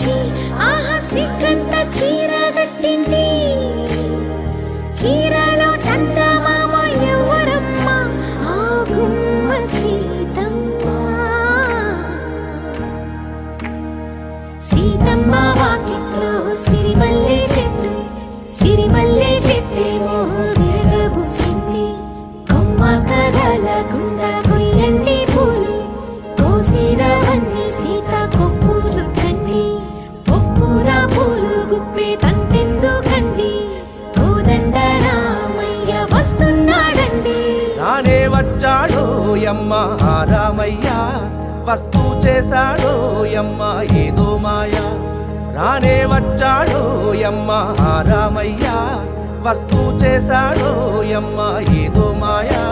వచ్చి ఆహా సిగ్గంత చీర కట్టింది. చీరలో చందమామ ఎవరమ్మ? ఆ గుమ్మ సీతమ్మ. సీతమ్మ వాకిట్లో సిరిమల్లె చెట్టు, సిరిమల్లె చెట్టేమో విరగబూసింది. కొమ్మ కదలకుండా కొయ్యండి పూలు, కోసిరవన్నీ సీత కొప్పు చుట్టండి. ఒప్పురా పూలు గుప్పే తంతెందుకండి, కోదండ రామయ్య వస్తున్నాడండి. రానే వచ్చాడో యమ్మ రామయ్య, వస్తూ చేశాడో యమ్మ ఏదో మాయా. రానే వచ్చాడో యమ్మ రామయ్య, వస్తూ చేశాడో యమ్మ ఏదో మాయా.